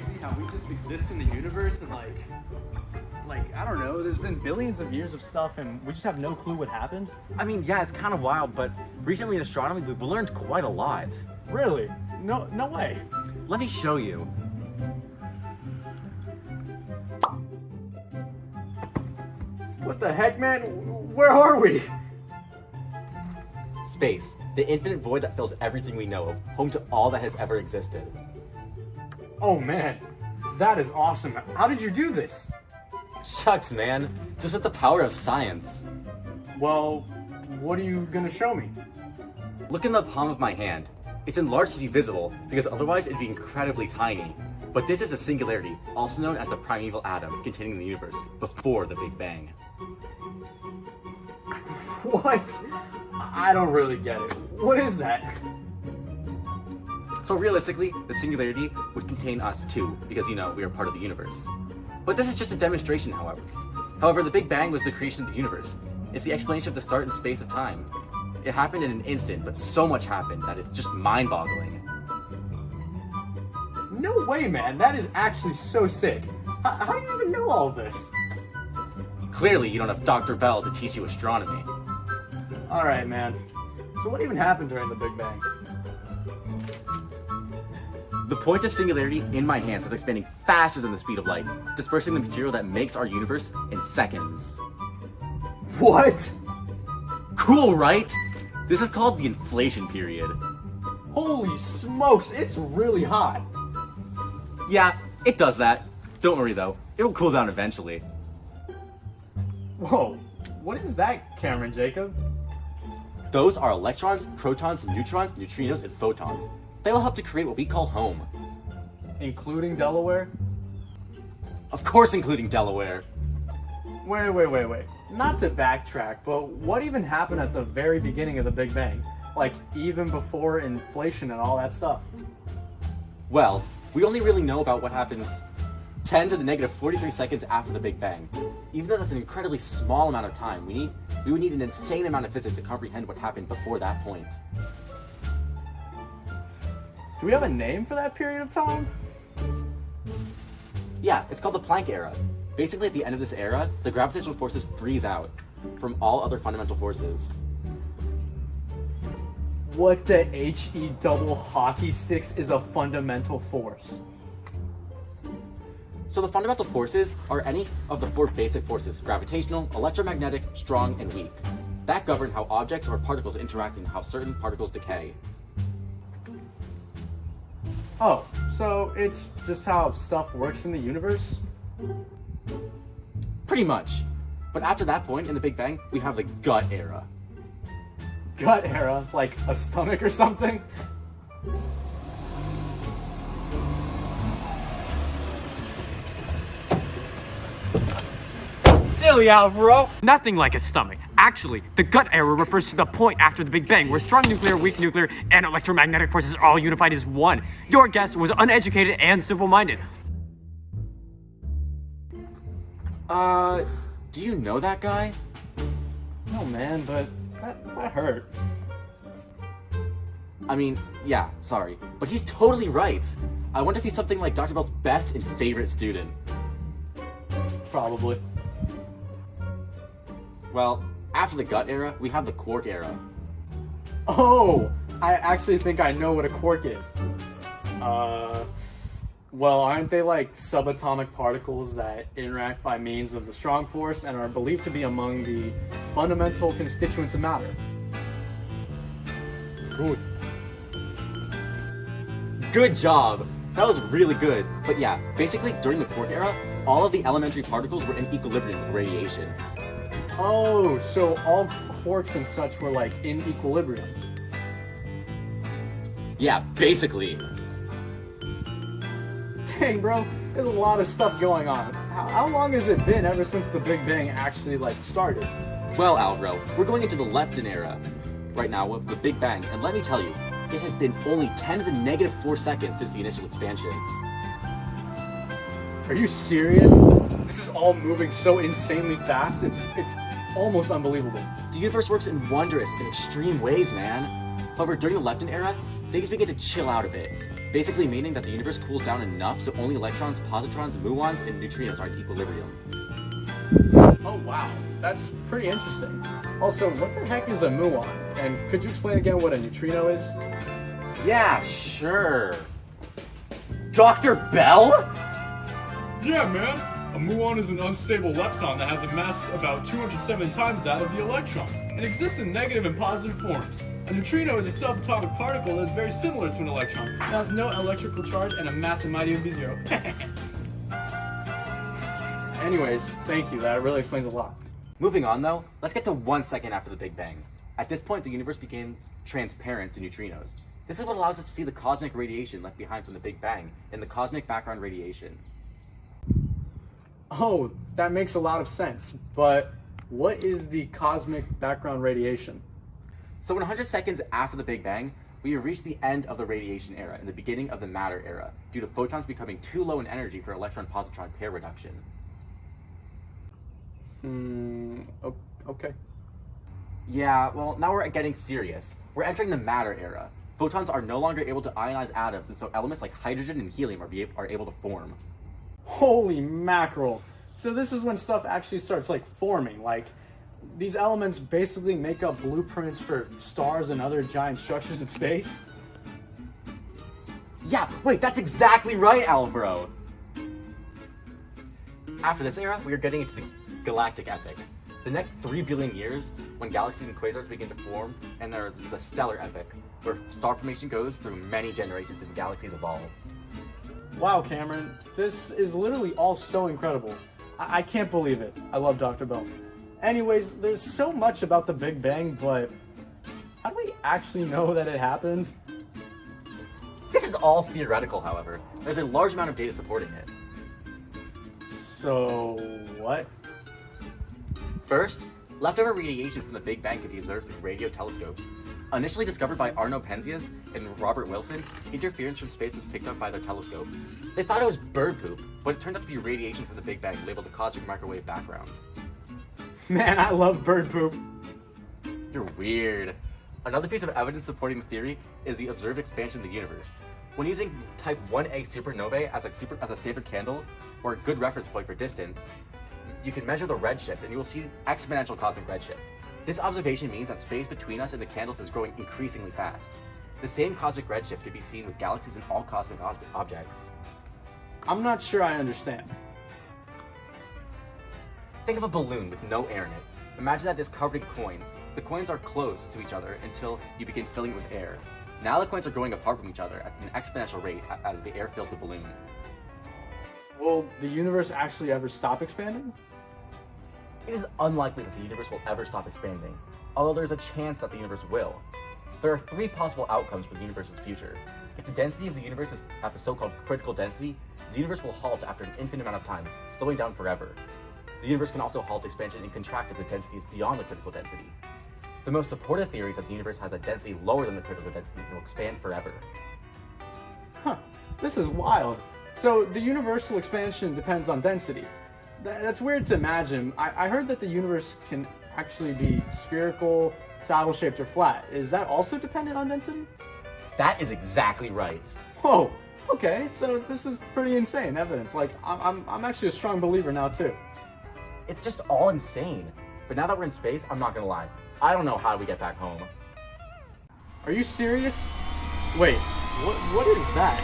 crazy how we just exist in the universe and I don't know, there's been billions of years of stuff and we just have no clue what happened? I mean, yeah, it's kind of wild, but recently in astronomy, we've learned quite a lot. Really? No way. Let me show you. What the heck, man? Where are we? Space, the infinite void that fills everything we know of, home to all that has ever existed. Oh man, that is awesome. How did you do this? Shucks, man. Just with the power of science. Well, what are you gonna show me? Look in the palm of my hand. It's enlarged to be visible, because otherwise it'd be incredibly tiny. But this is a singularity, also known as the primeval atom containing the universe, before the Big Bang. What? I don't really get it. What is that? So realistically, the singularity would contain us too, because we are part of the universe. But this is just a demonstration, however. However, the Big Bang was the creation of the universe. It's the explanation of the start and space of time. It happened in an instant, but so much happened that it's just mind-boggling. No way, man. That is actually so sick. How do you even know all of this? Clearly, you don't have Dr. Bell to teach you astronomy. Alright, man. So what even happened during the Big Bang? The point of singularity in my hands was expanding faster than the speed of light, dispersing the material that makes our universe in seconds. What? Cool, right? This is called the inflation period. Holy smokes, it's really hot. Yeah, it does that. Don't worry though, it'll cool down eventually. Whoa, what is that, Cameron Jacob? Those are electrons, protons, neutrons, neutrinos, and photons. They will help to create what we call home. Including Delaware? Of course, including Delaware. Wait. Not to backtrack, but what even happened at the very beginning of the Big Bang? Like, even before inflation and all that stuff? Well, we only really know about what happens 10 to the negative 43 seconds after the Big Bang. Even though that's an incredibly small amount of time, we would need an insane amount of physics to comprehend what happened before that point. Do we have a name for that period of time? Yeah, it's called the Planck era. Basically, at the end of this era, the gravitational forces freeze out from all other fundamental forces. What the HE double hockey sticks is a fundamental force? So the fundamental forces are any of the four basic forces: gravitational, electromagnetic, strong, and weak. That govern how objects or particles interact and how certain particles decay. Oh, so it's just how stuff works in the universe? Pretty much. But after that point in the Big Bang, we have the gut era. Gut era? Like a stomach or something? Silly, Alvaro. Nothing like a stomach. Actually, the gut era refers to the point after the Big Bang where strong nuclear, weak nuclear, and electromagnetic forces are all unified as one. Your guess was uneducated and simple-minded. Do you know that guy? No, man, but that hurt. I mean, yeah, sorry. But he's totally right. I wonder if he's something like Dr. Bell's best and favorite student. Probably. Well, after the gut era, we have the quark era. Oh! I actually think I know what a quark is. Well, aren't they like subatomic particles that interact by means of the strong force and are believed to be among the fundamental constituents of matter? Good job! That was really good. But yeah, basically during the quark era, all of the elementary particles were in equilibrium with radiation. Oh, so all quarks and such were like in equilibrium. Yeah, basically. Dang, bro, there's a lot of stuff going on. How long has it been ever since the Big Bang actually started? Well, Alvaro, we're going into the lepton era right now with the Big Bang, and let me tell you, it has been only 10 to the negative 4 seconds since the initial expansion. Are you serious? This is all moving so insanely fast, it's almost unbelievable. The universe works in wondrous and extreme ways, man. However, during the lepton era, things begin to chill out a bit. basically meaning that the universe cools down enough so only electrons, positrons, muons, and neutrinos are in equilibrium. Oh wow, that's pretty interesting. Also, what the heck is a muon? And could you explain again what a neutrino is? Yeah, sure. Dr. Bell? Yeah, man. A muon is an unstable lepton that has a mass about 207 times that of the electron, and exists in negative and positive forms. A neutrino is a subatomic particle that is very similar to an electron. It has no electrical charge and a mass that might even be zero. Anyways, thank you, that really explains a lot. Moving on though, let's get to 1 second after the Big Bang. At this point, the universe became transparent to neutrinos. This is what allows us to see the cosmic radiation left behind from the Big Bang in the cosmic background radiation. Oh, that makes a lot of sense, but what is the cosmic background radiation? So 100 seconds after the Big Bang, we have reached the end of the radiation era and the beginning of the matter era, due to photons becoming too low in energy for electron-positron pair reduction. Okay. Yeah, well, now we're getting serious. We're entering the matter era. Photons are no longer able to ionize atoms, and so elements like hydrogen and helium are able to form. Holy mackerel. So this is when stuff actually starts like forming, like these elements basically make up blueprints for stars and other giant structures in space? Yeah, wait, that's exactly right, Alvaro! After this era, we are getting into the galactic epoch. The next 3 billion years, when galaxies and quasars begin to form, and there's the stellar epoch, where star formation goes through many generations and galaxies evolve. Wow, Cameron, this is literally all so incredible. I can't believe it. I love Dr. Bell. Anyways, there's so much about the Big Bang, but how do we actually know that it happened? This is all theoretical, however. There's a large amount of data supporting it. So, what? First, leftover radiation from the Big Bang could be observed through radio telescopes. Initially discovered by Arno Penzias and Robert Wilson, interference from space was picked up by their telescope. They thought it was bird poop, but it turned out to be radiation from the Big Bang labeled the cosmic microwave background. Man, I love bird poop. You're weird. Another piece of evidence supporting the theory is the observed expansion of the universe. When using type 1a supernovae as a standard candle, or a good reference point for distance, you can measure the redshift and you will see exponential cosmic redshift. This observation means that space between us and the candles is growing increasingly fast. The same cosmic redshift can be seen with galaxies and all cosmic objects. I'm not sure I understand. Think of a balloon with no air in it. Imagine that it is covered in coins. The coins are close to each other until you begin filling it with air. Now the coins are growing apart from each other at an exponential rate as the air fills the balloon. Will the universe actually ever stop expanding? It is unlikely that the universe will ever stop expanding, although there is a chance that the universe will. There are 3 possible outcomes for the universe's future. If the density of the universe is at the so-called critical density, the universe will halt after an infinite amount of time, slowing down forever. The universe can also halt expansion and contract if the density is beyond the critical density. The most supportive theory is that the universe has a density lower than the critical density and will expand forever. Huh, this is wild. So the universal expansion depends on density. That's weird to imagine. I heard that the universe can actually be spherical, saddle-shaped, or flat. Is that also dependent on density? That is exactly right. Whoa, okay, so this is pretty insane evidence. Like, I'm actually a strong believer now too. It's just all insane. But now that we're in space, I'm not gonna lie. I don't know how we get back home. Are you serious? Wait, what is that?